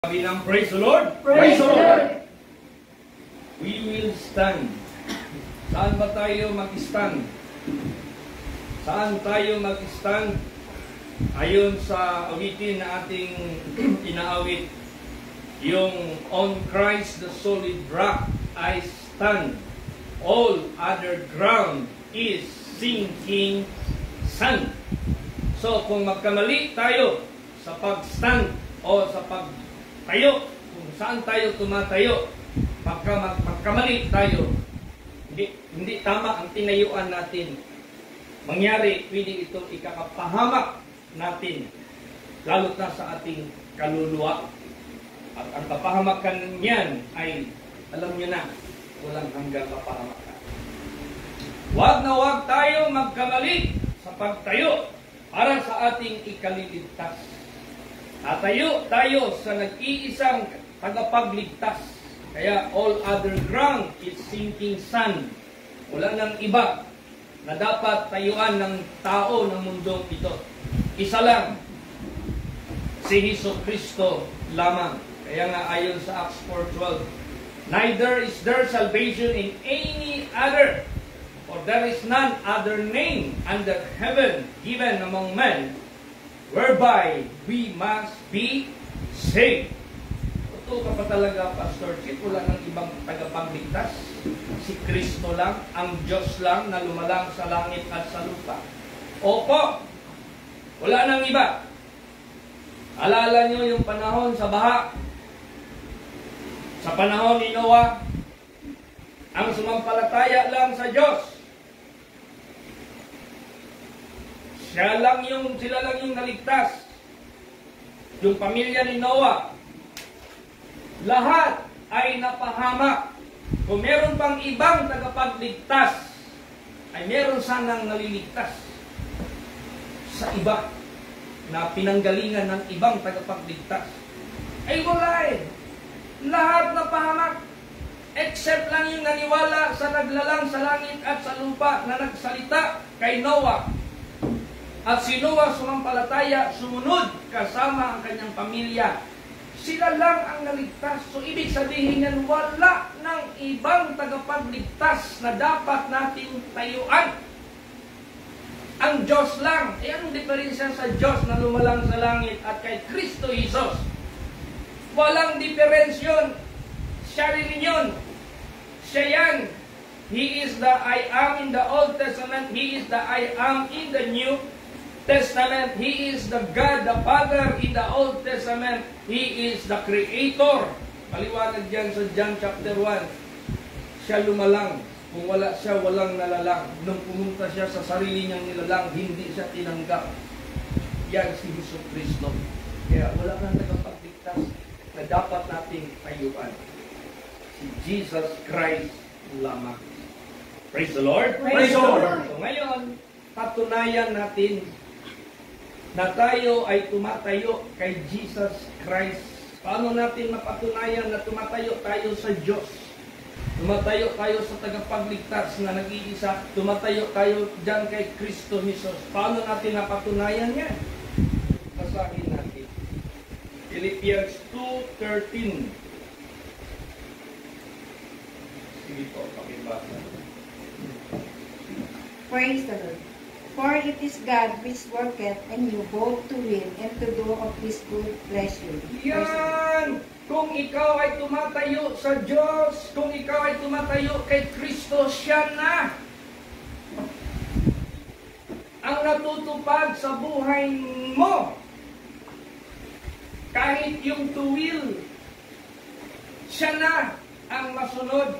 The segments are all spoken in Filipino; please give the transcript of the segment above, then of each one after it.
Bilang praise the Lord. Praise the Lord. We will stand. Saan ba tayo mag-stand? Saan tayo mag-stand? Ayon sa awitin na ating inaawit, yung on Christ the solid rock I stand, all other ground is sinking sand. So kung magkamali tayo sa pag-stand o sa pag-tayo, kung saan tayo tumatayo, magkamali tayo, hindi tama ang tinayuan natin, mangyari, pwede itong ikakapahamak natin, lalo na sa ating kaluluwa. At ang kapahamakan niyan ay, alam nyo na, walang hanggang kapahamakan. Huwag na huwag tayo magkamali sa pagtayo para sa ating ikaliligtas. Tatayo tayo sa nag-iisang tagapagligtas. Kaya all other ground is sinking sand. Wala nang iba na dapat tayuan ng tao ng mundong ito. Isa lang, si Jesucristo lamang. Kaya nga ayon sa Acts 4:12, neither is there salvation in any other, for there is none other name under heaven given among men, whereby we must be saved. Ito ka pa talaga, Pastor Chip, wala nang ibang tagapagligtas. Si Kristo lang, ang Diyos lang na lumalang sa langit at sa lupa. Opo, wala nang iba. Alala nyo yung panahon sa baha. Sa panahon ni Noah, ang sumampalataya lang sa Diyos. Sila lang yung naligtas. Yung pamilya ni Noah, lahat ay napahamak. Kung meron pang ibang tagapagligtas, ay meron sanang naliligtas sa iba na pinanggalingan ng ibang tagapagligtas. Ay wala eh. Lahat napahamak. Except lang yung naniwala sa naglalang sa langit at sa lupa na nagsalita kay Noah. At si Noah sumampalataya, sumunod kasama ang kanyang pamilya. Sila lang ang naligtas. So ibig sabihin yan, wala ng ibang tagapagligtas na dapat nating tayuan. Ang Diyos lang. E anong diferensya sa Diyos na lumalang sa langit at kay Kristo Jesus? Walang diferensyon. Siya rin yun. Siya yan. He is the I am in the Old Testament. He is the I am in the New Testament. He is the God, the Father in the Old Testament. He is the Creator. Paliwanag dyan sa John chapter 1. Siya lumalang. Kung wala siya, walang nalalang. Nung pumunta siya sa sarili niyang nilalang, hindi siya tinanggap. Yan si Jesucristo. Kaya wala nang tagapagligtas na dapat nating tayuan. Si Jesus Christ lamang. Praise the Lord. Praise the Lord. So ngayon, patunayan natin na tayo ay tumatayo kay Jesus Christ. Paano natin mapatunayan na tumatayo tayo sa Diyos? Tumatayo tayo sa tagapagligtas na nag-iisa. Tumatayo tayo dyan kay Kristo Jesus. Paano natin napatunayan yan? Basahin natin. Philippians 2:13. Sige po, pakibasa. Praise the Lord. For it is God which worketh in you both to will and to do of His good pleasure. Yan! Kung ikaw ay tumatayo sa Diyos, kung ikaw ay tumatayo kay Kristo, siya na ang natutupad sa buhay mo. Kahit yung to will, siya na ang masunod.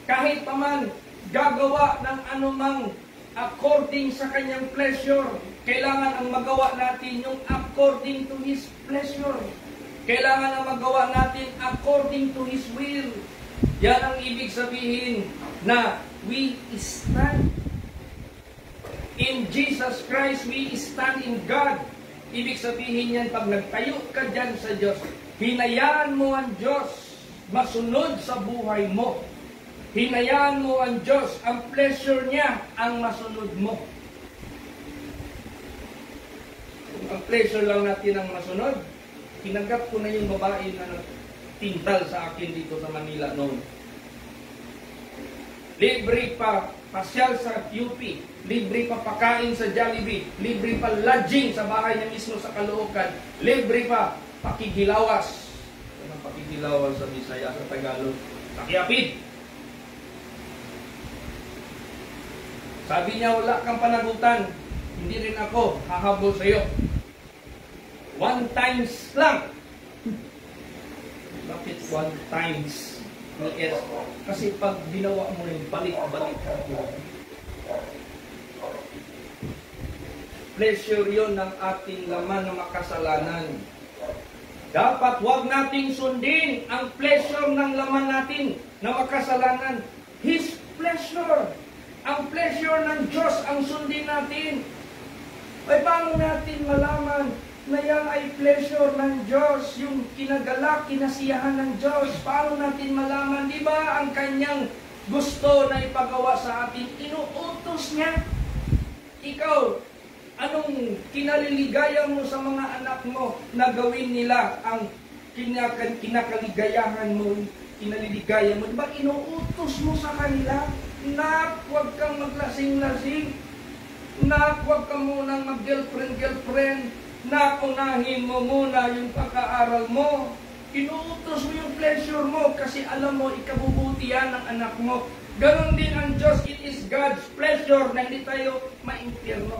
Kahit paman gagawa ng anumang according sa kanyang pleasure, kailangan ang magawa natin yung according to His pleasure. Kailangan ang magawa natin according to His will. Yan ang ibig sabihin na we stand in Jesus Christ, we stand in God. Ibig sabihin yan, pag nagtayo ka dyan sa Diyos, hinayaan mo ang Diyos masunod sa buhay mo. Hinayaan mo ang Diyos, ang pleasure niya ang masunod mo. Kung ang pleasure lang natin ang masunod, kinagat ko na yung babae na nagtintal sa akin dito sa Manila noon. Libre pa pasyal sa UP, libre pa pakain sa Jollibee, libre pa lodging sa bahay niya mismo sa Caloocan, libre pa pakigilawas. Ano pakigilawas sa Bisaya, sa Tagalog? Pakiapid. Sabi niya, wala kang panagutan, hindi rin ako hahabol sa iyo. 1 times lang. Bakit 1 times? Yes. Kasi pag ginawa mo yung balik-balik mo, pleasure yun ng ating laman na makasalanan. Dapat wag nating sundin ang pleasure ng laman natin na makasalanan. His pleasure. Ang pleasure ng Diyos ang sundin natin. Ay paano natin malaman na yan ay pleasure ng Diyos, yung kinagalak, kinasiyahan ng Diyos? Paano natin malaman? Di ba ang kanyang gusto na ipagawa sa atin, inuutos niya? Ikaw, anong kinaliligaya mo sa mga anak mo na gawin nila ang kinakaligayahan mo, kinaliligaya mo? Di ba inuutos mo sa kanila? Nak, huwag kang maglasing-lasing. Nak, huwag ka munang mag-girlfriend-girlfriend. Nak, unahin mo muna yung pag-aaral mo. Inuutos mo yung pleasure mo kasi alam mo, ikabubuti yan ng anak mo. Ganon din ang Diyos. It is God's pleasure na hindi tayo maimpyerno.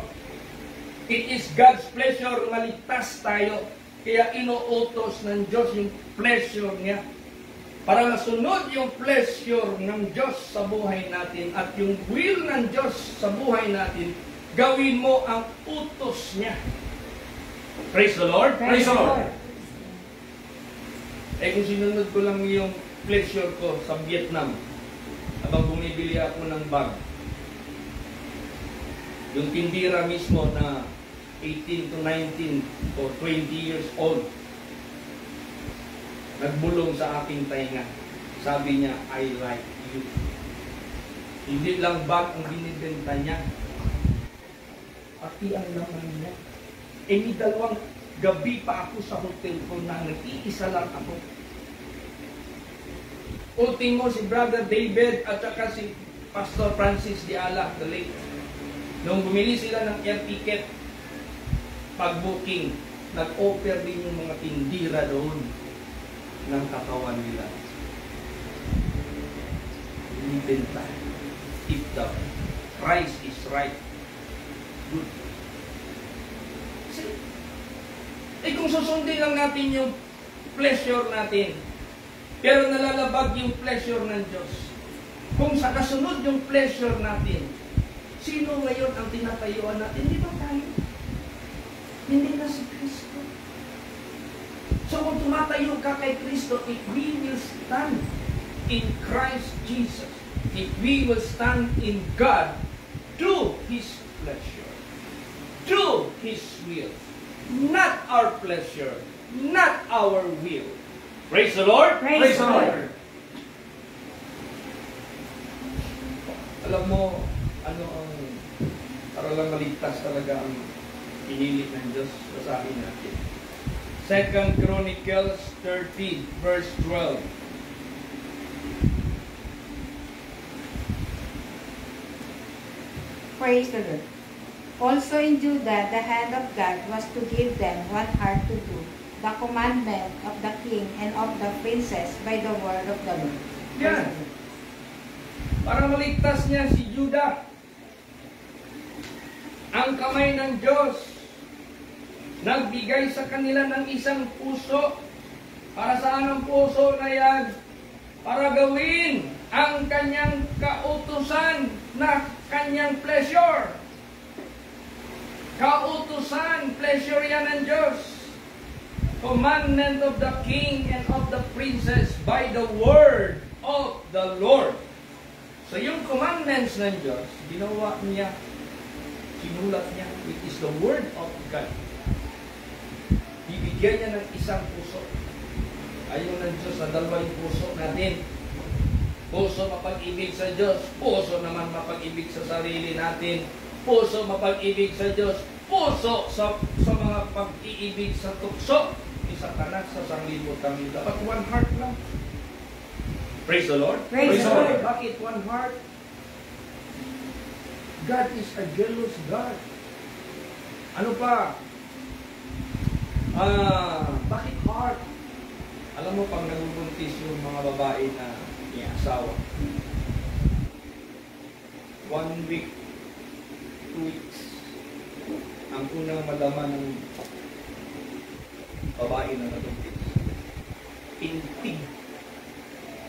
It is God's pleasure maligtas tayo. Kaya inuutos ng Diyos yung pleasure niya. Para masunod yung pleasure ng Diyos sa buhay natin at yung will ng Diyos sa buhay natin, gawin mo ang utos niya. Praise the Lord. Praise the Lord. Eh kung sinunod ko lang yung pleasure ko sa Vietnam, habang bumibili ako ng bag, yung tindira mismo na 18 to 19 o 20 years old, nagbulong sa aking tainga. Sabi niya, I like you. Hindi lang bag ang binibenta niya, pati ang laman niya. Eh, ni dalawang gabi pa ako sa hotel ko na nag-iisa lang ako. Ultimo si Brother David at saka si Pastor Francis Diala, the late. Nung bumili sila ng air ticket, pag-booking, nag-offer din yung mga tindira doon ng katawan nila. Binibenta. If the price is right, good. Eh kung susundin lang natin yung pleasure natin, pero nalalabag yung pleasure ng Diyos, kung sa kasunod yung pleasure natin, sino ngayon ang tinatayuan natin? Hindi ba tayo? Hindi na si Kristo. So kung tumatayo ka kay Kristo, if we will stand in Christ Jesus, if we will stand in God, do His pleasure, do His will, not our pleasure, not our will. Praise the Lord. Praise the Lord. Alam mo, ano ang para lang maligtas talaga ang pinilit ng Diyos. Basahin natin. 2 Chronicles 30 verse 12. Praise the Lord. Also in Judah, the hand of God was to give them one heart to do the commandment of the king and of the princess by the word of the Lord. Yan. Para maligtas niya si Judah. Ang kamay ng Diyos nagbigay sa kanila ng isang puso. Para saan ang puso na yan? Para gawin ang kanyang kautusan na kanyang pleasure. Kautusan, pleasure yan ng Diyos. Commandment of the king and of the princess by the word of the Lord. So yung commandments ng Diyos, ginawa niya, sinulat niya, it is the word of God. Bibigyan niya ng isang puso. Ayaw ng Diyos na dalawa yung puso natin. Puso mapag-ibig sa Diyos, puso naman mapag-ibig sa sarili natin. Puso mapag-ibig sa Diyos, puso sa mga pag-iibig sa tukso. isa ka na sa sanglibutan nila. Dapat one heart lang. Praise the Lord. Praise the Lord. Bakit one heart? God is a jealous God. Ano pa? Bakit heart? Alam mo, pag nabubuntis yung mga babae na asawa, 1 week, 2 weeks, ang unang malaman ng babae na nabuntis, pintig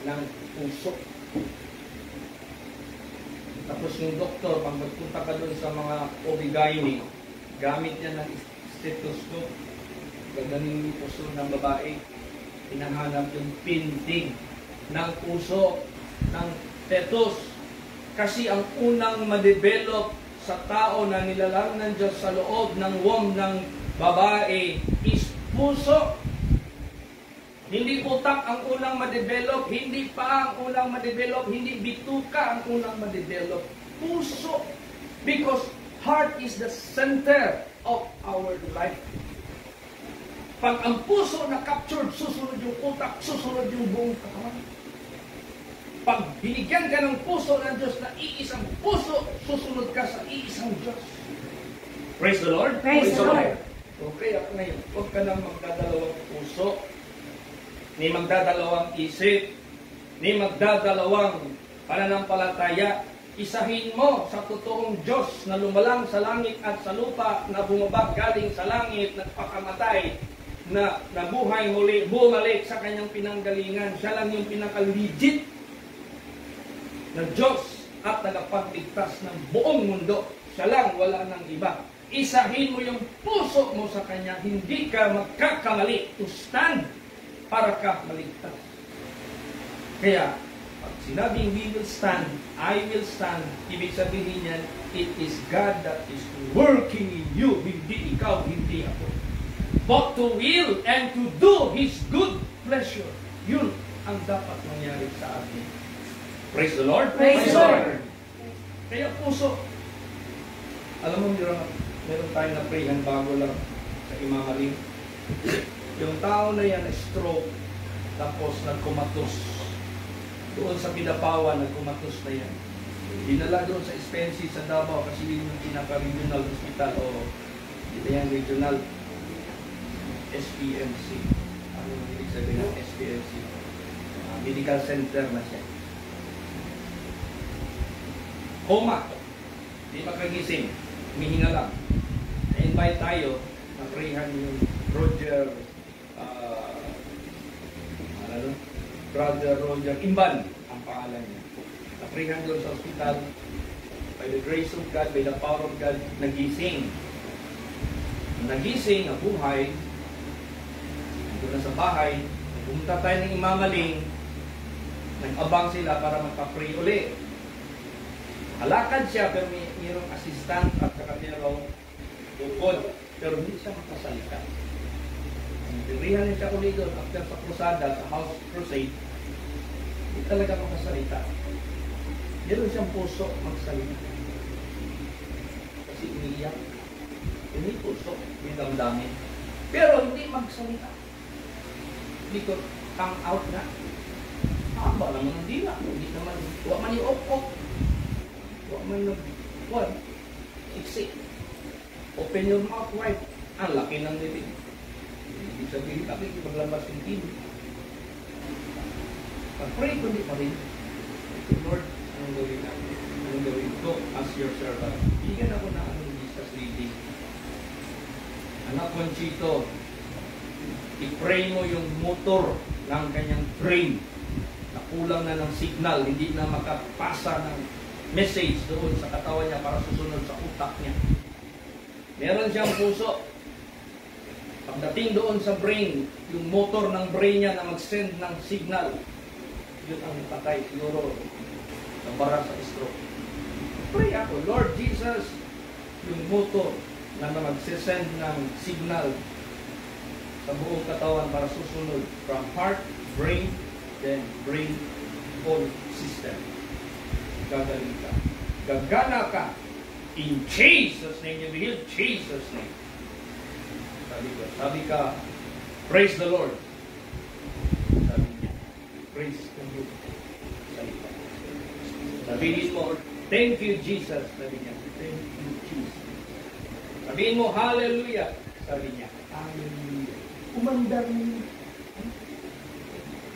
ng puso. Tapos yung doktor, pag magpunta ka doon sa mga OB-GYN, gamit niya ng stethoscope, gaganin yung puso ng babae, hinahanap yung pintig ng puso ng fetus. Kasi ang unang ma-develop sa tao na nilalang ng Diyos sa loob ng womb ng babae is puso. Hindi utak ang unang ma-develop, hindi pa ang unang ma-develop, hindi bituka ang unang ma-develop. Puso. Because heart is the center of our life. Pag ang puso na-captured, susunod yung utak, susunod yung buong katawan. Pag binigyan ka ng puso ng Diyos na iisang puso, susunod ka sa iisang Diyos. Praise the Lord. Praise the Lord. Okay, ngayon, huwag ka nang magdadalawang puso, ni magdadalawang isip, ni magdadalawang pananampalataya. Isahin mo sa totoong Diyos na lumalang sa langit at sa lupa, na bumaba galing sa langit, nagpakamatay, na nabuhay muli, bumalik sa kanyang pinanggalingan. Siya lang yung pinaka-legit na Diyos at tagapagligtas ng buong mundo. Siya lang, wala nang iba. Isahin mo yung puso mo sa Kanya, hindi ka magkakamali to stand para ka maligtas. Kaya, pag sinabing we will stand, I will stand, ibig sabihin niyan, it is God that is working in you, hindi ikaw, hindi ako. But to will and to do His good pleasure, yun ang dapat mangyari sa atin. Praise the Lord. Praise the Lord. Kaya puso, alam mo, meron tayong na-prayhan bago lang sa imamaling. Yung tao na yan, stroke, tapos nagkumatos. Doon sa Pinapawan, nagkumatos na yan. Dinala doon sa SPNC sa Davao kasi yun yung pinaka-regional hospital o ito yung regional SPMC. Ano yung ibig sabihin ng SPMC? Medical center na siya. Coma. Di makagising. Humihinga lang. Na-invite tayo na prayhan yung Roger Brother Roger Imban ang pangalan niya. Na-prayhan doon sa hospital. By the grace of God, by the power of God, nagising. Nagising, nabuhay. Doon na sa bahay. Pumunta tayo ng imamaling. Nag-abang sila para magpa-pray uli. Halakad siya, pero mayroong assistant at saka mayroong bukod. Pero hindi siya makasalita. Pirihan niya siya uli doon after sa krusada, sa house crusade. Hindi talaga makasalita. Meron siyang puso magsalita. Kasi umiiyak. Hindi puso, may damdamin. Pero hindi magsalita. Hindi ko come out na. Haba naman ang dila. Hindi naman, huwag man yung ok-ok. Huwag man nag-what? Iksi. Open your mouth wide. Ang laki ng bibig. Ibig sabihin, bakit ipaglabas yung tibig? Pag-pray ko hindi pa rin. Lord, anong gawin natin? Anong gawin ko as your servant? Bigyan ako na anong Jesus leading. Anak Conchito, i-pray mo yung motor ng kanyang brain na kulang na ng signal, hindi na makapasa ng message doon sa katawan niya para susunod sa utak niya. Meron siyang puso. Pagdating doon sa brain, yung motor ng brain niya na mag-send ng signal, yun ang patay siguro nabara sa stroke. Pray ako, Lord Jesus, yung motor na mag-send ng signal sa buong katawan para susunod from heart, brain, then brain, whole system. Gagaling ka. Gagana ka. In Jesus' name, you be healed. Jesus' name. Sabi ka, Praise the Lord. Sabi niya, praise the Lord. Sabihin mo, thank you, Jesus. Sabi niya, thank you, Jesus. Sabihin mo, hallelujah. Sabi niya, hallelujah. Umandar mo.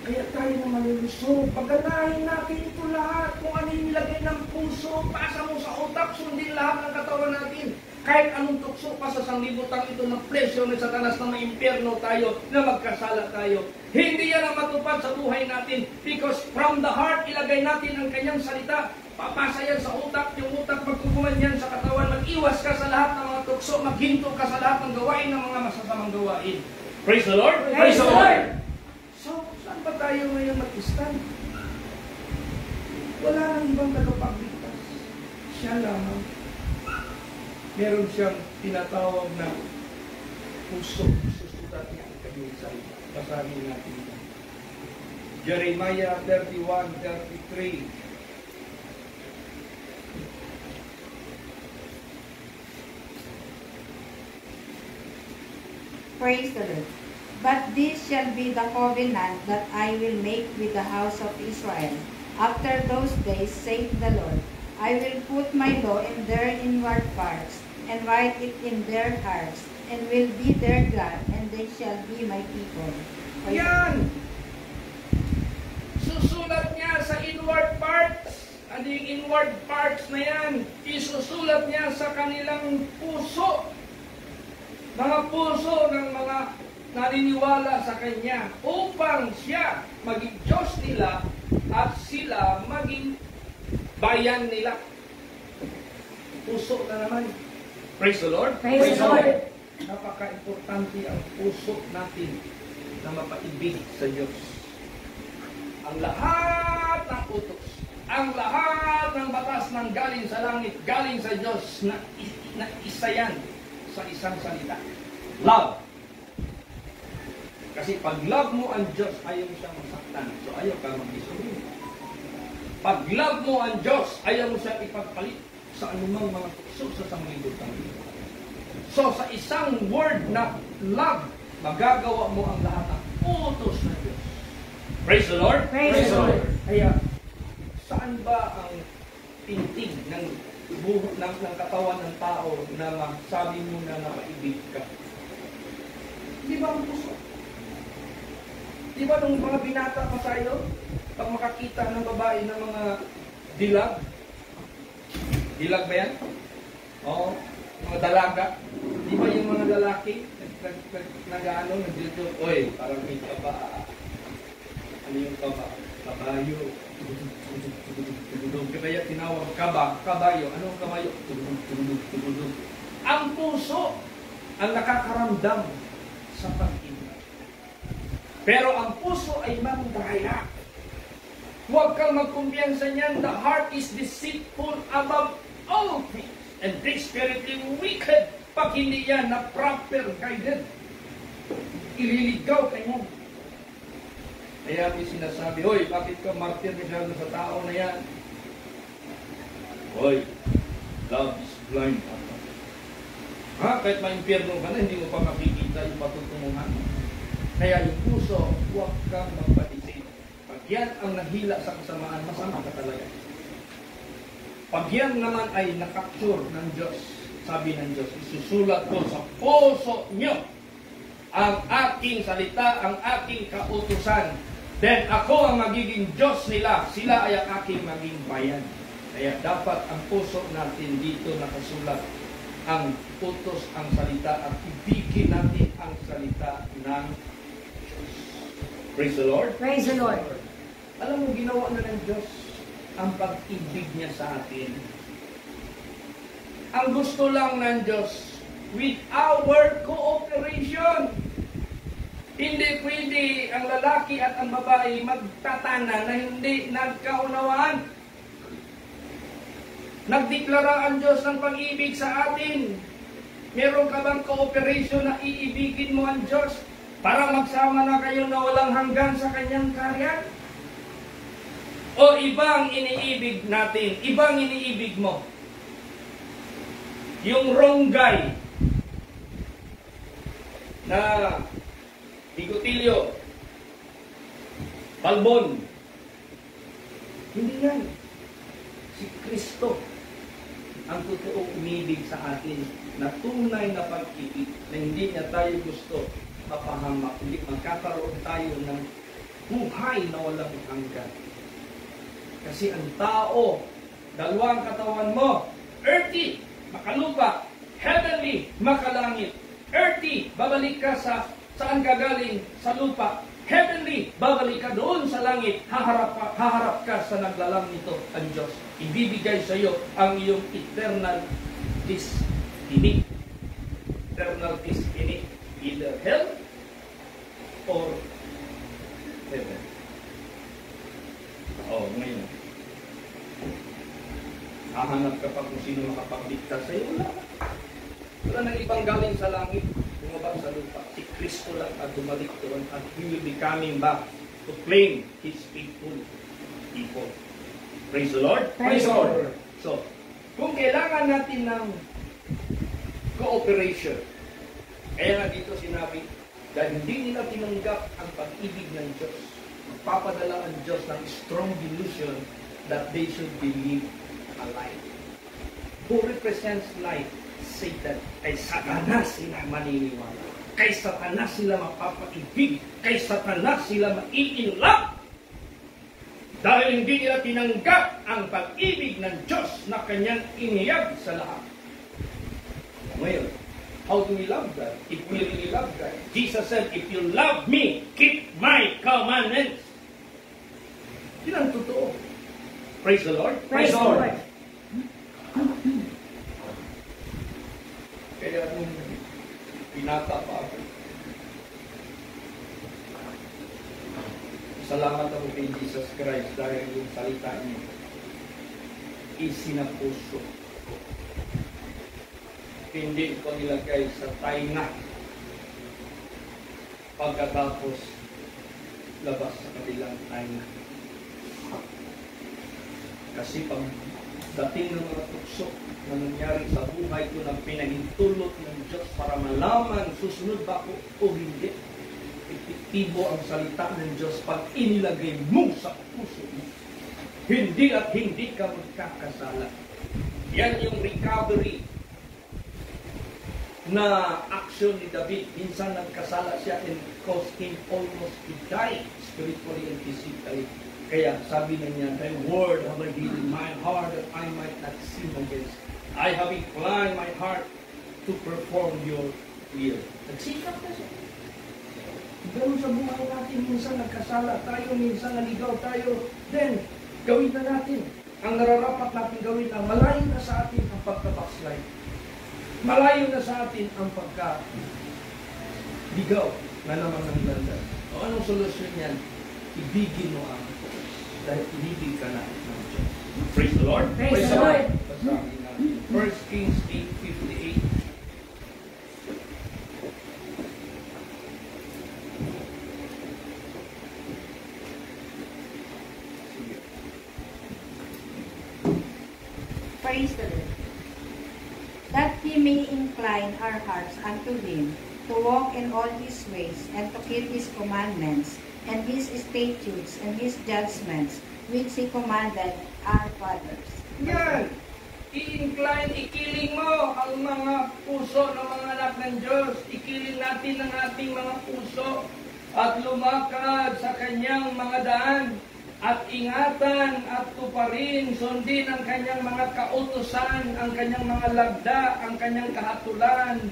Kaya tayo na malulusog. Pagkanahin natin ito lahat. Kung ano yung nilagay ng puso, pasa mo sa utak, sundin lahat ng katawan natin. Kahit anong tukso pa sa sanglibutan ito ng presyo ng Satanas na maimpyerno tayo, na magkasala tayo. Hindi yan ang matupad sa buhay natin. Because from the heart, ilagay natin ang kanyang salita. Papasa yan sa utak. Yung utak magkukuman yan sa katawan. Mag-iwas ka sa lahat ng mga tukso. Maghinto ka sa lahat ng gawain ng mga masasamang gawain. Praise the Lord! Praise the Lord! So, saan ba tayo ngayon mag-stand? Wala nang ibang tagapagligtas. Siya lamang. Meron siyang tinatawag na puso. Susulat niya ang kanyang salita. Basahin natin ito. Jeremiah 31:33. Praise the Lord. But this shall be the covenant that I will make with the house of Israel. After those days, saith the Lord, I will put my law in their inward parts, and write it in their hearts, and will be their God, and they shall be my people. Yan! Susulat niya sa inward parts. Ano yung inward parts na yan? Isusulat niya sa kanilang puso. Mga puso ng mga naniniwala sa Kanya upang siya maging Diyos nila at sila maging bayan nila. Puso na naman. Praise the Lord. Praise the Lord. Napaka-importante ang puso natin na mapaibig sa Diyos. Ang lahat ng utos, ang lahat ng batas ng galing sa langit, galing sa Diyos na isa yan sa isang salita. Love. Kasi pag love mo ang Diyos, ayaw mo siyang masaktan. So ayaw ka mag-isuhin. Pag love mo ang Diyos, ayaw mo siya ipagpalit sa anumang mga tukso sa sanglibutan. So sa isang word na love, magagawa mo ang lahat ng utos ng Diyos. Praise the Lord! Praise the Lord! Kaya, saan ba ang tintig ng buhok ng katawan ng tao na masabi mo na napaibig ka? Di ba ang puso? Di ba nung mga binata pa tayo, pag makakita ng babae ng mga dilag? Dilag ba yan? Oo. Mga dalaga. Di ba yung mga lalaki nag-ano, nag-dito, oy, parang may kaba. Ano yung kaba? Kabayo. Kaya tinawag kabayo. Anong kabayo? Tugudug. Ang puso ang nakakaramdam sa pag-ibig. Pero ang puso ay mandaya. Huwag kang magkumpiyansa niyan. The heart is deceitful above all things and desperately wicked. Pag hindi yan na proper guided, ililigaw ka niyan. Kaya may sinasabi, hoy, bakit ka martir masyado sa tao na yan? Hoy, love is blind. Ha? Kahit ma-impyerno ka na, hindi mo pa makikita yung patutunguhan. Kaya yung puso, huwag kang magpatisip. Pag yan ang nahila sa kasamaan, masama ka talaga. Pag yan naman ay nakapture ng Diyos, sabi ng Diyos, isusulat ko sa puso nyo ang aking salita, ang aking kautusan. Then ako ang magiging Diyos nila, sila ay ang aking maging bayan. Kaya dapat ang puso natin dito nakasulat ang utos, ang salita, at ibigin natin ang salita ng Diyos. Praise the Lord. Praise the Lord. Alam mo, ginawa na ng Diyos ang pag-ibig niya sa atin. Ang gusto lang ng Diyos, with our cooperation. Hindi pwede ang lalaki at ang babae magtatana na hindi nagkaunawaan. Nagdeklara ang Diyos ng pag-ibig sa atin. Meron ka bang cooperation na iibigin mo ang Diyos para magsama na kayo na walang hanggan sa kanyang karya? O ibang iniibig natin? Ibang iniibig mo? Yung ronggay na Tigotilyo, Balbon. Hindi yan. Si Kristo ang totoong umibig sa atin na tunay na pag-ibig na hindi niya tayo gusto mapahamak. Hindi magkakaroon tayo ng buhay na walang hanggan. Kasi ang tao, dalawang katawan mo, earthy, makalupa, heavenly, makalangit. Earthy, babalik ka sa saan ka galing? Sa lupa. Heavenly, babalik ka doon sa langit. Haharap ka sa naglalang nito, ang Diyos. Ibibigay sa iyo ang iyong eternal destiny. Eternal destiny. Either hell or heaven. Oh, ngayon. Hahanap ka pa kung sino makapagdikta sa iyo. Wala nang ibang galing sa langit. Bumaba sa lupa. Si Kristo lang at bumalik doon at He will be coming back to claim His faithful people. Praise the Lord. Praise the Lord. So, kung kailangan natin ng cooperation, kaya nga dito sinabi, dahil hindi nila tinanggap ang pag-ibig ng Diyos, magpapadala ang Diyos ng strong delusion that they should believe a lie. Who represents life? Satan. Kay Satanas sila maniniwala. Kay Satanas sila mapapaibig. Kay Satanas sila maiinlove. Dahil hindi nila tinanggap ang pag-ibig ng Diyos na kanyang iniyag sa lahat. Ngayon, how do we love God? If we really love God, Jesus said, if you love me, keep my commandments. Yun ang totoo. Praise the Lord. Praise the Lord. Kaya nung pinata pa ako, salamat ako kay Jesus Christ dahil yung salita niya isinapuso. Hindi ko nilagay sa tainga pagkatapos labas sa kabilang tainga. Kasi pag dating ng mga tukso na nangyari sa buhay ko na pinahintulot ng Diyos para malaman susunod ba ako o hindi. Epektibo ang salita ng Diyos pag inilagay mo sa puso mo. Hindi at hindi ka magkakasala. Yan yung recovery na action ni David. Minsan nagkasala siya and caused him almost to die spiritually and physically. Kaya sabi na niya, thy word have I hid in my heart that I might not sin against. I have inclined my heart to perform your will. Nagsikap na siya. Ganun sa buhay natin, minsan nagkasala tayo, minsan naligaw tayo. Then, gawin na natin. Ang nararapat natin gawin ang malayo na sa atin ang pagka-backslide. Malayo na sa atin ang pagka-ligaw na naman ng landas. O anong solusyon yan? Ibigin mo ang Diyos. Dahil ibigin ka na ng Diyos. Praise the Lord. Praise the Lord. Basahin natin. 1 Kings 8:58. Praise the Lord. That He may incline our hearts unto Him, to walk in all His ways, and to keep His commandments, and His statutes, and His judgments, which He commanded our fathers. Yan! I-incline, ikiling mo ang mga puso ng mga anak ng Diyos. Ikiling natin ang ating mga puso at lumakad sa Kanyang mga daan at ingatan at tuparin, sundin ang Kanyang mga kautusan, ang Kanyang mga lagda, ang Kanyang kahatulan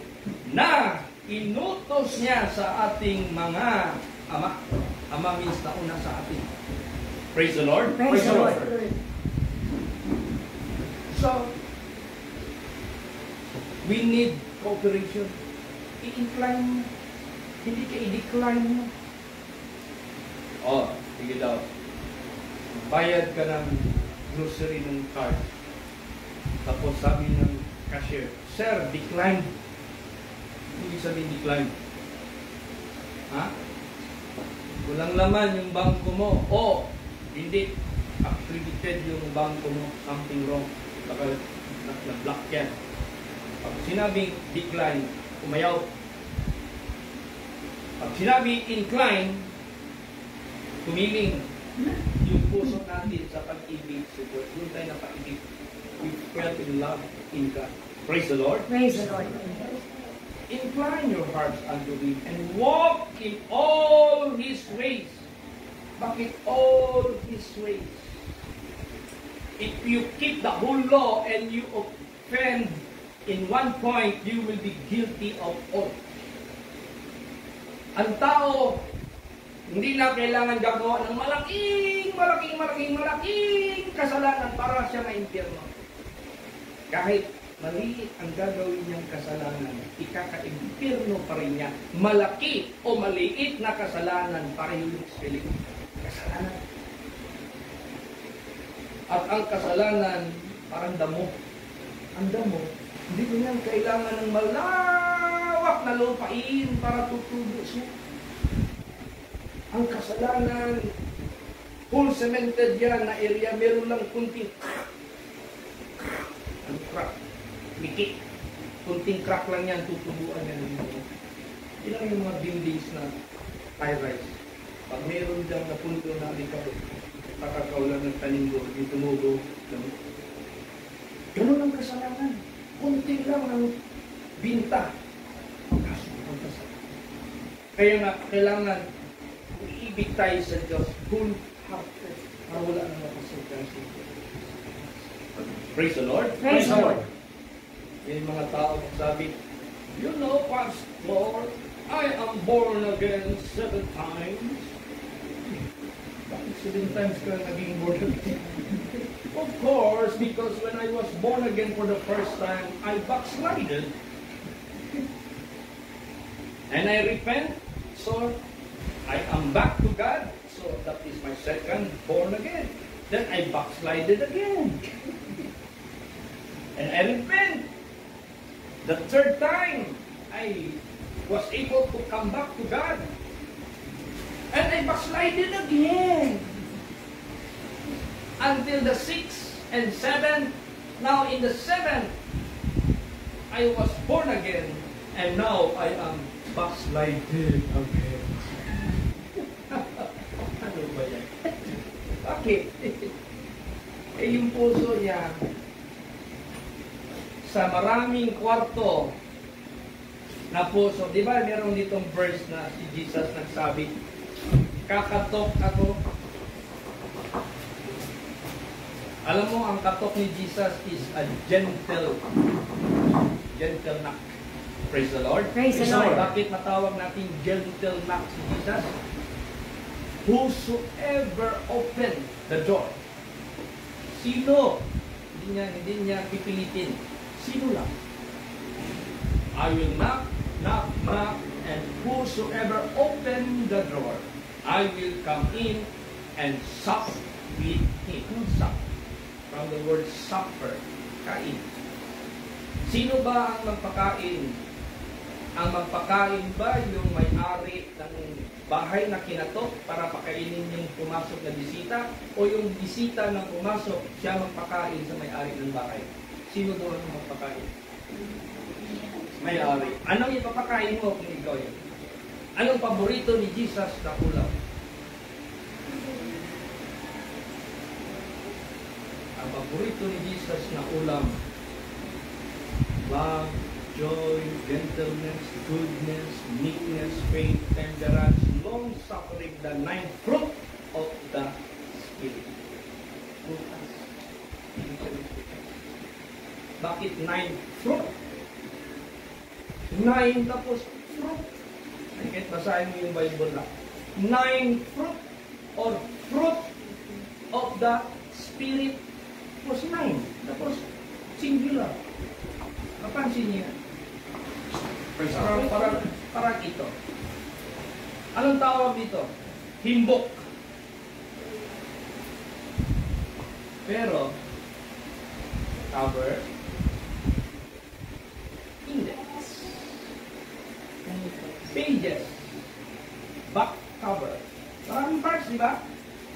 na inutos niya sa ating mga ama. Ama means nauna sa atin. Praise the Lord. Praise the Lord. So, we need cooperation. I-incline mo. Hindi ka i-decline mo. Oh, sige daw. Bayad ka ng grocery ng card. Tapos sabi ng cashier, Sir, decline. Hindi sabihin decline. Ha? Walang laman yung bangko mo. Oh, hindi. Accredited yung bangko mo. Something wrong. Baka na-block yan. Pag sinabing decline, umayaw. Pag sinabi incline, tumiling yung puso natin sa pag-ibig. So, doon tayo na pag-ibig. We fell in love in God. Praise the Lord. Praise the Lord. Incline your hearts unto Him and walk in all His ways. Bakit all His ways? If you keep the whole law and you offend in one point, you will be guilty of all. Ang tao, hindi na kailangan gagawa ng malaking kasalanan para siya ma-impyerno. Kahit maliit ang gagawin niyang kasalanan, ikaka-impyerno pa rin niya. Malaki o maliit na kasalanan, pareho yung spelling. Kasalanan. At ang kasalanan, parang damo. Ang damo, hindi ko niyan kailangan ng malawak na lupain para tutubo. So, ang kasalanan, full cemented yan na area, meron lang kunting crack, miki. Kunting crack lang yan, tutubuan yan. Yun lang yung mga buildings na high-rise. Pag meron dyan na punto na likabot, kakakawalan ng tanim doon, yung tumubo. Ganun ang kasalanan. Kunting lang ang binta. Kaya nga, kailangan iibig tayo sa Diyos, wholehearted, para wala nang mapasagdan sa Diyos. Praise the Lord. Praise the Lord. Yung mga tao sabi, you know, Pastor, I am born again 7 times. Bakit 7 times ka naging born again? Of course, because when I was born again for the first time, I backslided. And I repent, so I am back to God. So that is my second born again. Then I backslided again. And I repent. The third time, I was able to come back to God. And I backslided again. Until the 6th and 7th. Now in the 7th, I was born again. And now I am backslided again. Ano ba yan? Bakit? Yung puso niya, sa maraming kwarto na puso. Di ba meron ditong verse na si Jesus nagsabi, kakatok ako. Alam mo, ang katok ni Jesus is a gentle knock. Praise the Lord. Praise the Lord. Bakit matawag natin gentle knock si Jesus? Whosoever open the door. Sino? Hindi niya pipilitin. Sino lang? I will knock, and whosoever open the door, I will come in and sup with him. Sup. From the word supper, kain. Sino ba ang magpakain? Ang magpakain ba yung may-ari ng bahay na kinatok para pakainin yung pumasok na bisita? O yung bisita na pumasok, siya magpakain sa may-ari ng bahay? Sino doon ang magpakain? May-ari. Anong ipapakain mo kung ikaw yun? Anong paborito ni Jesus na ulam? Ang paborito ni Jesus na ulam, love, joy, gentleness, goodness, meekness, faith, temperance, long-suffering, the 9th fruit of the Spirit. Bakit 9th fruit? 9 tapos fruit. Kahit basahin mo yung Bible na. 9 fruit or fruit of the Spirit was 9. Tapos singular. Napansin niya. Parang ito. Anong tawag dito? Himbok. Pero, cover, index, pages, back cover. Maraming parts, di ba?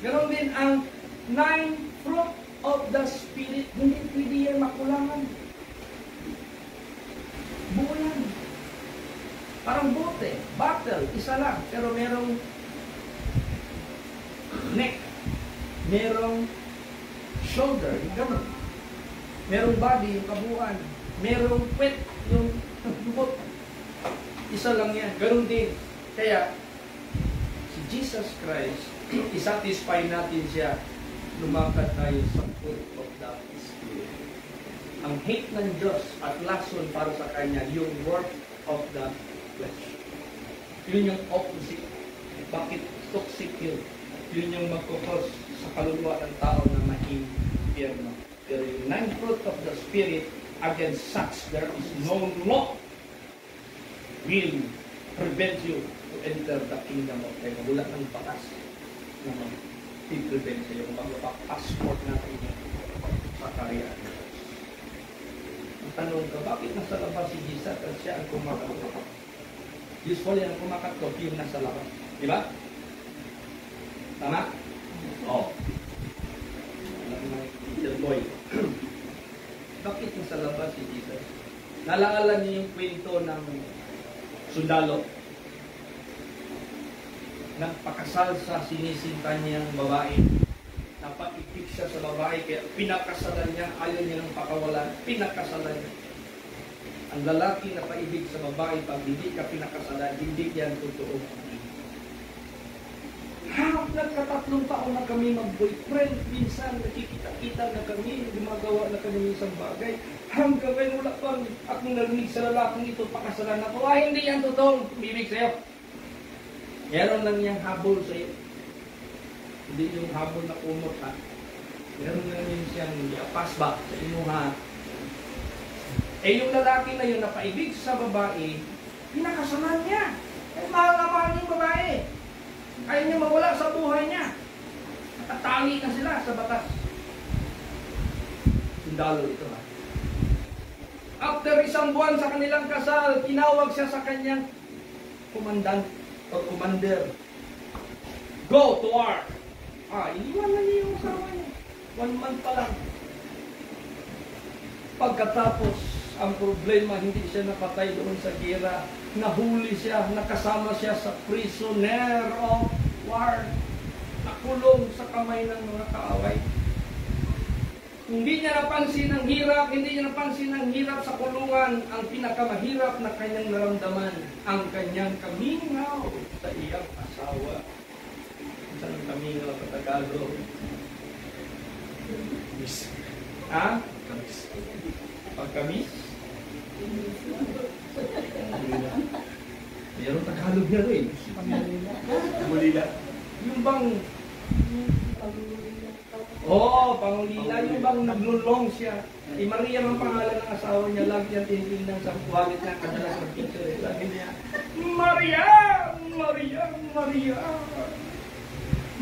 Ganon din ang 9 fruit of the Spirit. Hindi pwede yan makulangan. Buo yan. Parang bote, bottle, isa lang. Pero merong neck, merong shoulder, yung gano'n. Merong body, yung kabuuan. Merong puwet, yung bukot. Isa lang yan. Gano'n din. Kaya, si Jesus Christ, isatisfy natin siya, lumakad tayo sa fruit of the Spirit. Ang hate ng Diyos at lason para sa Kanya, yung work of the flesh. Yun yung opposite. Bakit toxic yun? Yun yung magkukos sa kaluluwa ng tao na ma-impierno. Pero yung 9 fruit of the Spirit, against such there is no law will prevent you to enter the kingdom of God. Wala ng batas na mag-prevent sa iyo. Mag-passport natin yun sa kariyaan. Ang tanong ka, bakit nasa labas si Jesus at siya ang kumakatot? Usually, ang kumakatot yung nasa labas. Di ba? Tama? Oo. Little boy. Bakit nasa labas si Jesus? Naalala niyo yung kwento ng sundalo? Nagpakasal sa sinisinta niyang babae. Napaipig siya sa babae, kaya pinakasalan niya, ayaw niya ng pakawalan, pinakasalan niya. Ang lalaki na paibig sa babae, pag hindi ka pinakasalan, hindi yan totoo. Nagkatatlong taon na kami mag-boyfriend, minsan nakikita-kita na kami, gumagawa na kami ng isang bagay, hanggang ngayon wala pang akong narinig sa lalaking ito, pakasalan ako. Hindi yan totoo, bibig sa'yo. Meron lang niyang habol sa'yo. Hindi yung habol na kumot, ha. Meron lang yun siyang iapas ba sa inuha. Yung lalaki na yun napaibig sa babae, pinakasalan niya. Mahal na mahal yung babae. Ayaw niya mawala sa buhay niya. Nakatali na sila sa batas. Sundalo ito, ha. After isang buwan sa kanilang kasal, tinawag siya sa kanyang commandant o commander. Go to war! Iniwanan niya yung asawa niya. 1 month pa lang. Pagkatapos, ang problema, hindi siya napatay doon sa gira. Nahuli siya, nakasama siya sa prisoner of war. Nakulong sa kamay ng mga kaaway. Hindi niya napansin ang hirap, hindi niya napansin ang hirap sa kulungan. Ang pinakamahirap na kanyang naramdaman, ang kanyang kamingaw sa iyang asawa. Saan ang kamingaw sa Tagalog? Ha? Pagkamis? Mayroon Tagalog na rin. Pangulila. Yung bang... Pangulila. Yung bang naglulong siya. Maria ang pangalan ng asawa niya. Lagi niya tinitingnan sa wallet niya. Kadalas ng picture. Lagi niya, Maria! Maria! Maria!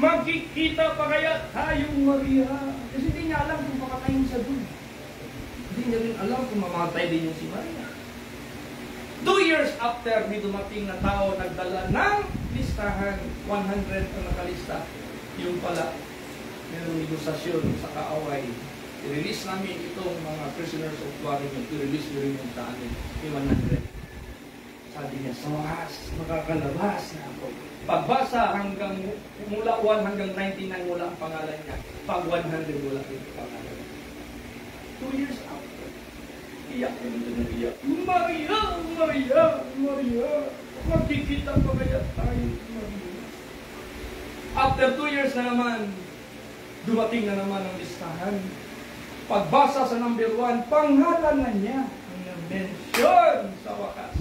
Magkikita pa kaya tayong Maria? Kasi hindi niya alam kung papatayin siya doon. Hindi niya rin alam kung mamatay din yung si Maria. 2 years after, may dumating na tao nagdala ng listahan, 100 ang nakalista. Yung pala, mayroong negosasyon sa kaaway. I-release namin itong mga prisoners of war, i-release nyo rin yung sa amin, yung 100. Sabi niya, sa wakas, makakalabas na ako. Pagbasa hanggang, mula 1 hanggang 99, wala ang pangalan niya. Pag 100, wala yung pangalan niya. 2 years after. Iyak na ito na iyak. Maria! Maria! Maria! Magkikita pa kaya tayo, Maria? After 2 years na naman, dumating na naman ang listahan. Pagbasa sa number 1, pangalan na niya ang mention sa wakas.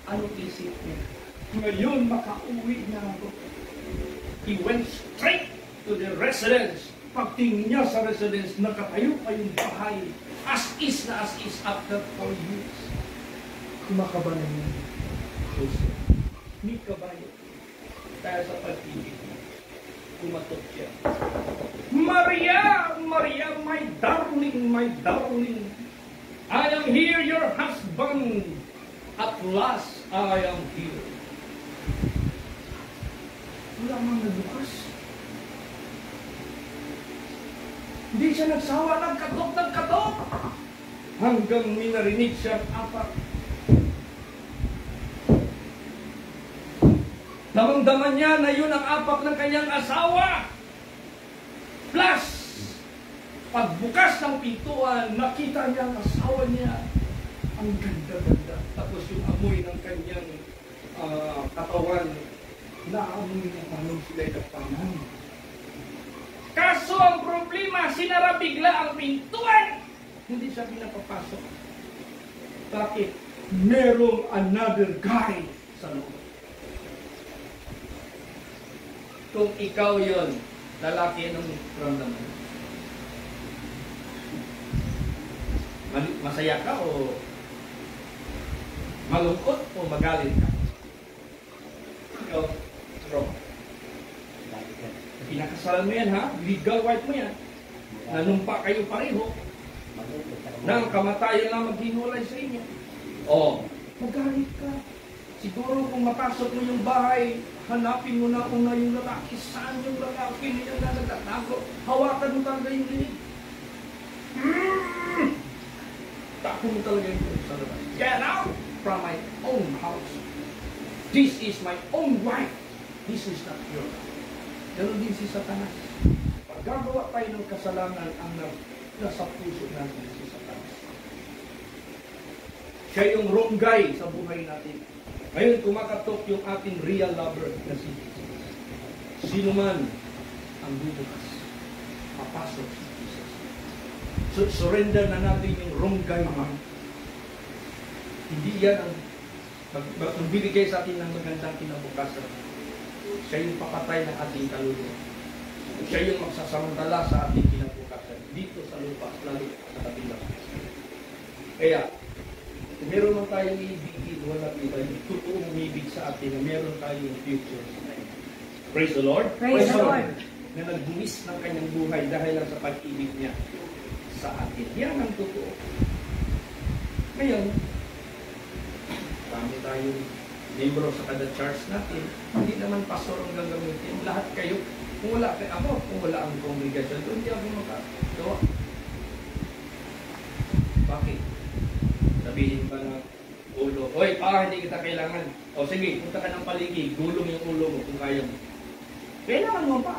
Ano isip niya? Ngayon makauwi na ako. He went straight to the residence. Pagtingin niya sa residence, nakatayo pa yung bahay. As is na as is after 4 years. Kumakaba na niya. May kabayo. Kaya sa pag-ibig niya, kumatok siya. Maria! Maria, my darling, my darling. I am here, your husband. At last, I am here. Wala mang nalukas. Hindi siya nagsawa, nagkatok. Hanggang minarinig siya 4. Damang-daman niya na yun ang apak ng kanyang asawa. Plus, pagbukas ng pintuan, nakita niya ang asawa niya. Ang ganda-ganda. Tapos yung amoy ng kanyang katawan, naamoy niya parang sila'y nagpangan. Kaso ang problema, sinara bigla ang pintuan. Hindi siya pinapapasok. Bakit? Merong another guy sa loob. Kung ikaw yon, lalaki, anong ramdaman? Masaya ka o malungkot o magalit ka? Ikaw, Rob. Pinakasalan mo yan, ha? Legal right mo yan. Nanumpa kayo pareho. Nang kamatayan lang maghiwalay sa inyo. O, magalit ka. Siguro kung mapasok mo yung bahay, hanapin mo na una yung lalaki. Saan yung lalaki niya na nagtatago? Hawakan mo talaga yung linig. Tako mo talaga yung sa labas. Get out from my own house. This is my own wife. This is not your wife. Ganon din si Satanas. Pag gagawa tayo ng kasalanan, ang nasa puso natin si Satanas. Siya yung wrong guy sa buhay natin. Ngayon, kumakatok yung ating real lover na si Jesus. Sino man ang bubukas, papasok si Jesus. So, surrender na natin yung wrong guy man. Hindi yan ang magbibigay sa atin ng magandang kinabukasan. Siya yung papatay ng ating kaluluwa. Siya yung magsasamantala sa ating kinabukasan dito sa lupa, lalo sa kabilang. Kaya, kung meron man tayong ibigin, wala iba, yung totoong umibig sa atin na meron tayong future sa tayo. Praise the Lord. Praise the Lord. Na nagbuwis ng kanyang buhay dahil lang sa pag-ibig niya sa atin. Yan ang totoo. Ngayon, dami tayong membro sa kada church natin. Hindi naman pastor ang gagamitin. Lahat kayo. Kung wala kayo, kung wala ang congregation, doon hindi ako makagawa. Bakit? Sabihin pa na ulo, hoy, hindi kita kailangan. O sige, punta ka ng paligid, gulong yung ulo mo kung kaya mo. Kailangan mo pa.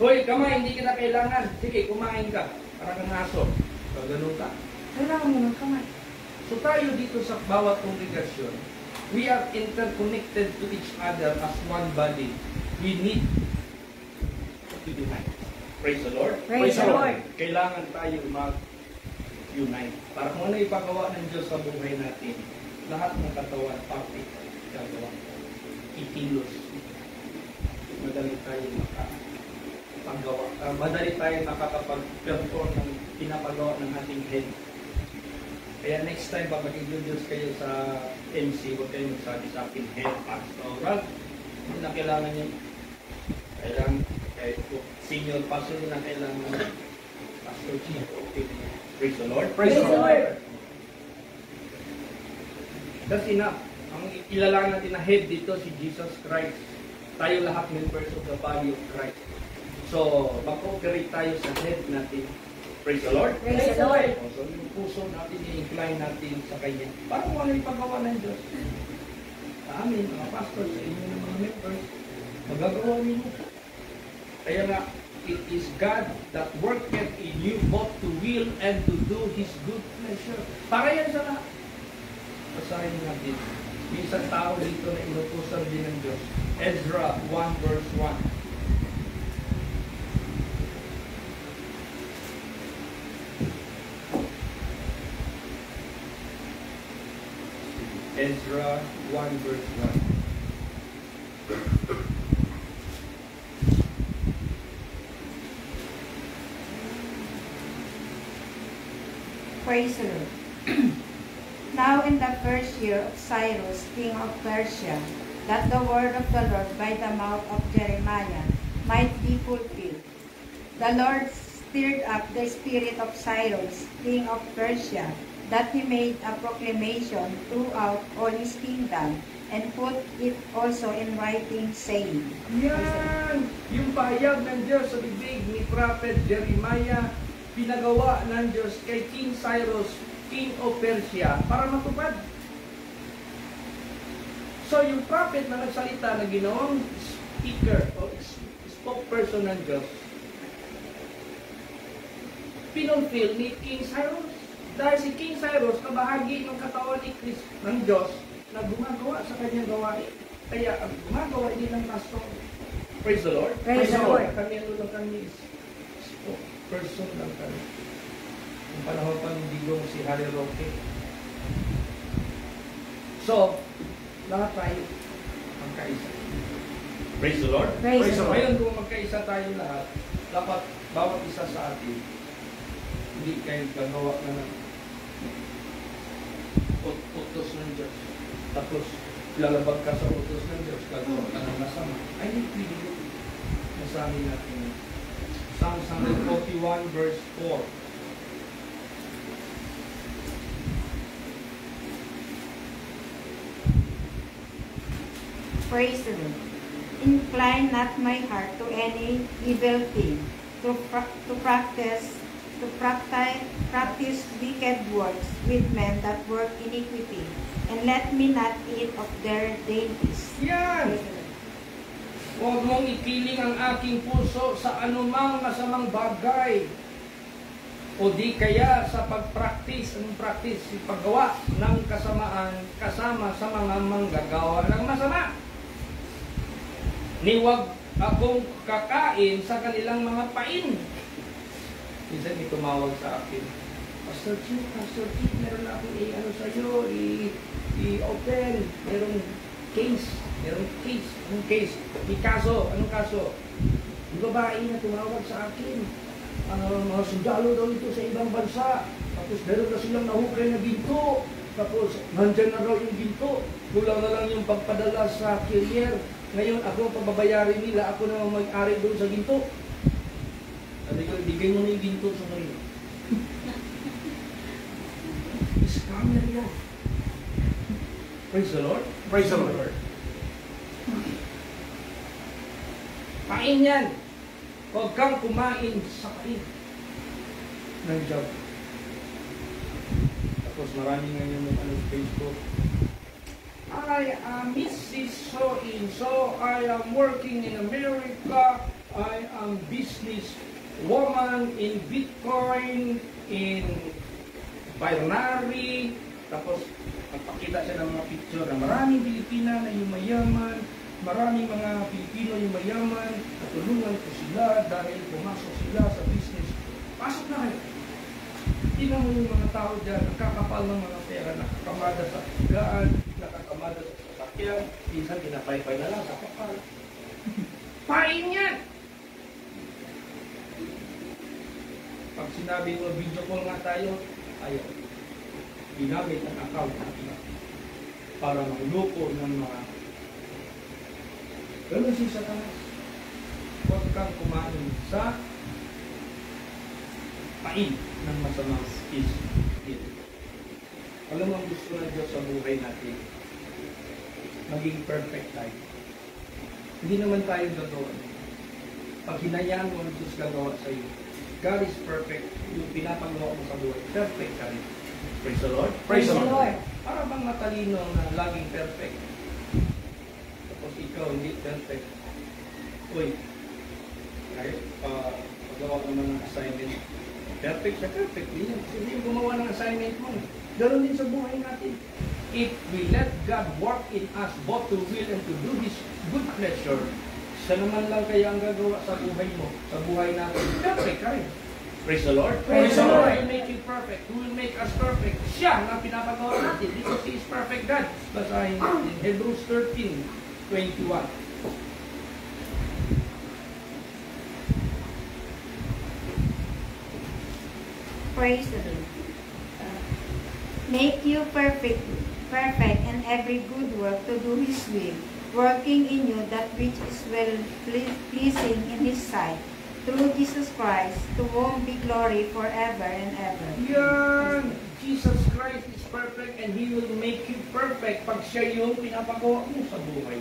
Hoy, kamay, hindi kita kailangan. Sige, kumain ka. Para kang aso. So, ganun ka. Kailangan mo ng kamay. So tayo dito sa bawat kongregasyon, we are interconnected to each other as one body. We need to unite. Praise the Lord. Praise the Lord. Kailangan tayo mag-unite. Para kung ano ipagawa ng Diyos sa buhay natin, lahat ng katawan, parte, gagawa. Ikilos. Madali tayo makapagawa. Madali tayo makakapag-perform ng pinapagawa ng ating head. Kaya next time, pag mag-introduce kayo sa MC, huwag kayo magsabi sa akin, head pastoral. Hindi na kailangan yun. Kailangan, kahit senior pastor na kailangan pastor chief. Okay. Praise the Lord. Praise the Lord. That's enough. Ang ilalang natin na head dito, si Jesus Christ. Tayo lahat members of the body of Christ. So, mag-cooperate tayo sa head natin. Praise the Lord. Praise the Lord. So, yung puso natin, i-incline natin sa Kanya. Para kung ano yung paggawa ng Diyos. Sa amin, mga pastor, sa inyo ng mga members, magagawa ninyo. Kaya nga, it is God that worketh in you both to will and to do His good pleasure. Para yan sa lahat. Basahin natin. May isang tao dito na inutusan din ng Diyos. Ezra 1 verse 1. Ezra 1 verse 1. Praise the Lord. Now in the first year of Cyrus, king of Persia, that the word of the Lord by the mouth of Jeremiah might be fulfilled, the Lord stirred up the spirit of Cyrus, king of Persia, that he made a proclamation throughout all his kingdom, and put it also in writing, saying, Yan! Yung pahayag ng Diyos sa bibig ni Prophet Jeremiah, pinagawa ng Diyos kay King Cyrus, King of Persia, para matupad. So yung prophet na nagsalita na ginawang speaker o spokesperson ng Diyos, pinulfill ni King Cyrus. Dahil si King Cyrus, kabahagi ng katawan ni Christ, ng Diyos, na gumagawa sa kanyang gawain. Kaya ang gumagawa din ng pastor. Praise the Lord. Praise the Lord. Kami ano lang kami spokesperson lang kami. Yung panahon pa ng digong si Harry Roque. So, lahat tayo magkaisa. Praise the Lord. Praise the Lord. Ngayon kung magkaisa tayo lahat, dapat bawat isa sa atin, hindi kayo gagawa na ng utos ng Diyos. Tapos, lalabag ka sa utos ng Diyos, gagawa ka ng masama. Ay, hindi pwede yun. Masabi natin. Psalm 141 verse 4. Praise the Lord. Incline not my heart to any evil thing, to practice wicked works with men that work iniquity, and let me not eat of their dainties. Yan! Huwag mong ipiling ang aking puso sa anumang masamang bagay. O di kaya sa pag-practice, anong practice? Yung paggawa ng kasamaan kasama sa mga manggagawa ng masama. Ni huwag akong kakain sa kanilang mga pain. Minsan may tumawag sa akin, Pastor Chief, meron akong sa'yo, i-open, merong case. Anong case? May kaso, anong kaso? Yung babae na tumawag sa akin, mga sundalo daw ito sa ibang bansa, tapos meron na silang nahukay na ginto, tapos nandyan na raw yung ginto, kulang na lang yung pagpadala sa carrier. Ngayon, ako ang pababayarin nila, ako na mag-ari doon sa ginto. Sabi ko, bigay mo na yung ginto sa ngayon. Scammer yan. Praise the Lord. Praise the Lord. Pain yan. Huwag kang kumain sa pain ng job. Tapos marami ngayon ng Facebook. I am Mrs. So-and-so. I am working in America. I am business woman in Bitcoin, in binary. Tapos, magpakita siya ng mga picture na maraming Pilipina na yumayaman, maraming mga Pilipino yumayaman, natulungan ko sila dahil pumasok sila sa business. Pasok na kayo. Tingnan mo yung mga tao dyan, nagkakapal ng mga pera, nakakamada sa higaan, nakakamada sa sasakyan, minsan pinapaypay na lang sa kapal. Pain yan! Pag sinabi mo, video call nga tayo, ayaw. Ginamit ang account natin para magloko ng mga ganun si Satanas. Huwag kang kumain sa pain ng masamang isip. Alam mo ang gusto ng Diyos sa buhay natin? Maging perfect tayo. Hindi naman tayo gagawa. Pag hinayaan mo ang Diyos gagawa sa iyo, God is perfect. Yung pinapagawa mo sa buhay, perfect ka rin. Praise the Lord. Praise the Lord. Para bang matalino na laging perfect? Tapos ikaw hindi perfect. Uy, pagawa ka naman ng assignment. Perfect siya, perfect din yan. Hindi yung gumawa ng assignment mo. Ganon din sa buhay natin. If we let God work in us both to will and to do His good pleasure, siya naman lang kaya ang gagawa sa buhay mo, sa buhay natin. Perfect ka rin. Praise the Lord. Praise the Lord. Who will make you perfect? Who will make us perfect? Siya na pinapagawa natin. Because He is perfect God. Basahin natin. Hebrews 13:21. Praise the Lord. Make you perfect in every good work to do His will, working in you that which is well pleasing in His sight, through Jesus Christ, to whom be glory forever and ever. Yan! Jesus Christ is perfect and He will make you perfect pag siya yung pinapagawa mo sa buhay.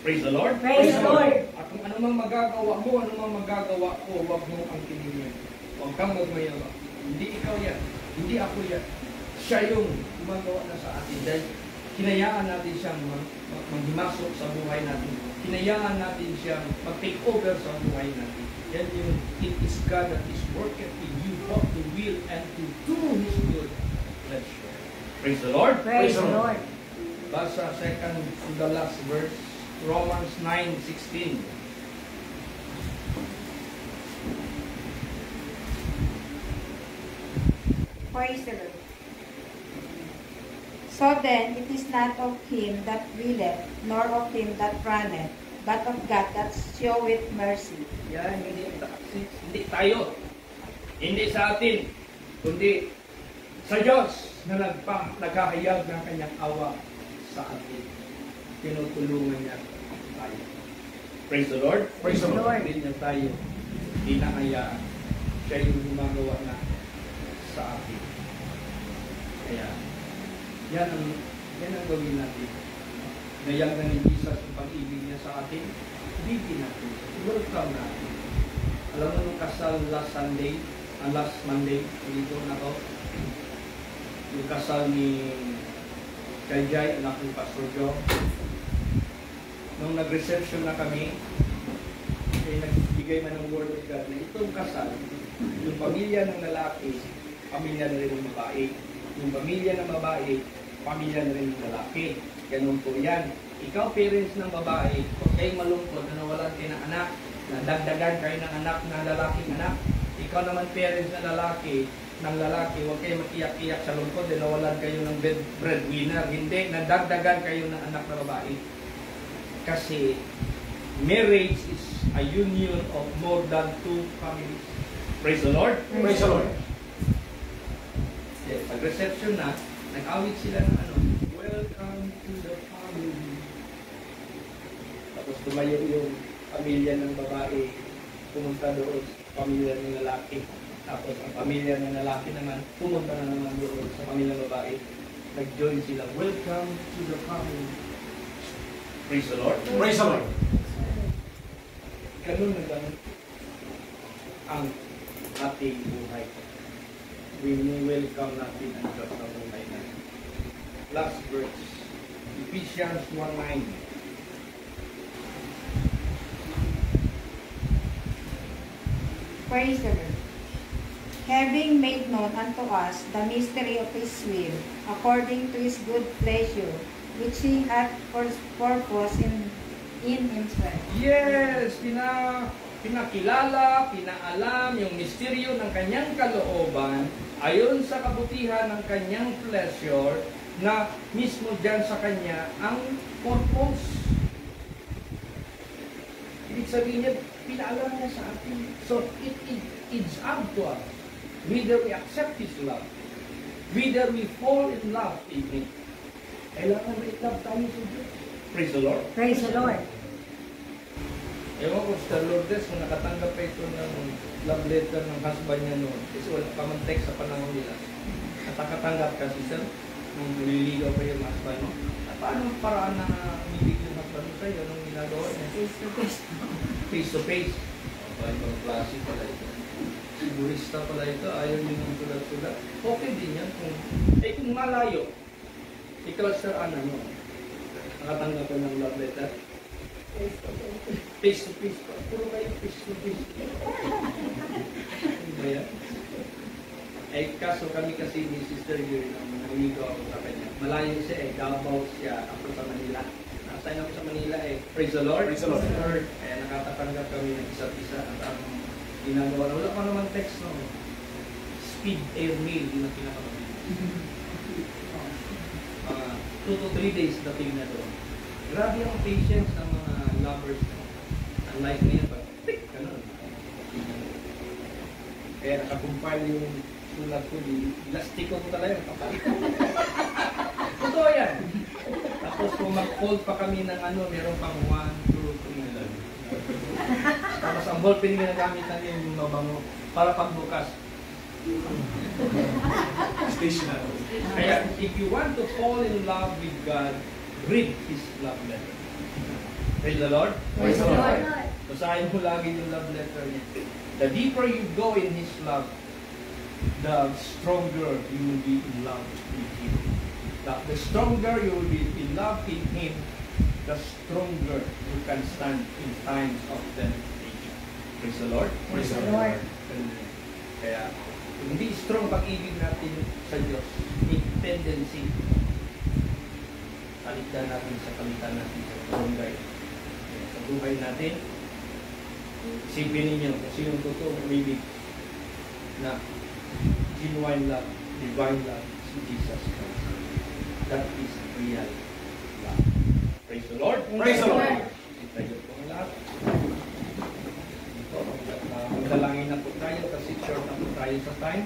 Praise the Lord. Praise the Lord. At kung ano mang magagawa mo, ano mang magagawa ko, huwag mo ang kinigyan. Huwag kang magmayama. Hindi ikaw yan. Hindi ako yan. Siya yung gumagawa na sa atin. Dahil Hinayaan natin siyang maghimasok sa buhay natin. Hinayaan natin siyang mag-take over sa buhay natin. Yan yung, it is God that is working in you both to will and to do His good pleasure. Praise the Lord. Praise the Lord. Basa second to the last verse, Romans 9:16. Praise the Lord. So then, it is not of him that willeth, nor of him that runneth, but of God that showeth mercy. Yan, hindi tayo. Hindi sa atin, kundi sa Diyos na naghahayag ng kanyang awa sa atin. Tinutulungan niya tayo. Praise the Lord. Praise the Lord. Hindi niya tayo hinahayaan. Siya yung gumagawa na sa atin. Kaya, yan ang gawin natin. Nayagan ni Jesus yung pag-ibig niya sa atin. Ibigin natin. Welcome natin. Alam mo nung kasal last Monday, dito na ako, yung kasal ni Kajay, anak ni Pastor Joe. Nung nag-reception na kami, nagbigay man ng word of God na itong kasal, yung pamilya ng lalaki, pamilya na rin ng babae. Yung pamilya ng babae, pamilya na rin ng lalaki. Ganun po yan. Ikaw, parents ng babae, kung kayo malungkot na nawalan kayo ng anak, na dagdagan kayo ng anak na lalaking anak, ikaw naman parents ng lalaki, huwag kayo makiyak-iyak sa lungkot dahil nawalan kayo ng breadwinner. Hindi, nadagdagan kayo ng anak na babae. Kasi marriage is a union of more than two families. Praise the Lord. Praise the Lord. Yes, pag-reception na, nag-awit sila ng welcome to the family. Tapos tumayo yung pamilya ng babae, pumunta doon sa pamilya ng lalaki. Tapos ang pamilya ng lalaki naman, pumunta na naman doon sa pamilya ng babae. Nag-join sila, welcome to the family. Praise the Lord. Praise the Lord. Ganun na ganun ang ating buhay. Welcome natin ang Diyos sa buhay natin. Last verse, Ephesians 1:9. Praise the Lord. Having made known unto us the mystery of His will, according to His good pleasure, which He hath purpose in Himself. Yes, pinakilala, pinaalam yung misteryo ng kanyang kalooban ayon sa kabutihan ng kanyang pleasure na mismo dyan sa kanya ang purpose. Ibig sabihin niya, pinaalam niya sa atin. So, it's up to us whether we accept His love, whether we fall in love in Him. Kailangan ma-love tayo sa Diyos. Praise the Lord. Praise the Lord. Ewan ko, Sister Lourdes, kung nakatanggap pa ito ng love letter ng husband niya noon, kasi wala pa man text sa panahon nila. At nakatanggap ka, Sister, nung nililigaw pa yung husband mo. At paano ang paraan na umibig yung husband mo sa'yo nung ginagawa niya? Face to face. Face to face. Ibang klase pala ito. Sigurista pala ito, ayaw niyo ng sulat-sulat. Okay din yan. Kung malayo, ikaw, Sir Ana, no? Nakatanggap ka ng love letter? Face to face pa. Puro kayo face to face. Ano ba yan? Kaso kami kasi ni Sister Yuri, naligaw ako sa kanya. Malayo siya Davao siya, ako sa Manila. Nasa ako sa Manila praise the Lord. Praise the Lord. Kaya nakatatanggap kami ng isa't isa at ang ginagawa na. Wala pa naman text, no? Speed air mail, yun ang pinakamagin. 2 to 3 days dating na doon. Grabe ang patience ng mga lovers. Unlike niya, pag tick, ganun. Kaya nakakumpile yung sulat ko, elastiko ko talaga. Totoo yan. Tapos kung mag-fold pa kami ng meron pang 1, 2, 3. Tapos ang ballpen yung nagamit natin yung mabango para pagbukas. Stationary. Kaya if you want to fall in love with God, read His love letter. Praise the Lord. Praise the Lord. Basahin mo lagi yung love letter niya. The deeper you go in His love, the stronger you will be in love with Him. The stronger you will be in love in Him, the stronger you can stand in times of temptation. Praise the Lord. Praise the Lord. Kaya, kung hindi strong pag-ibig natin sa Diyos, may tendency, palitan natin natin sa barangay. Sa buhay natin, isipin ninyo, kasi yung totoong umibig na genuine love, divine love, si Jesus Christ. That is real love. Praise the Lord. Praise the Lord. Tayo po ang lahat. Ito, magdalangin na po tayo kasi short na po tayo sa time.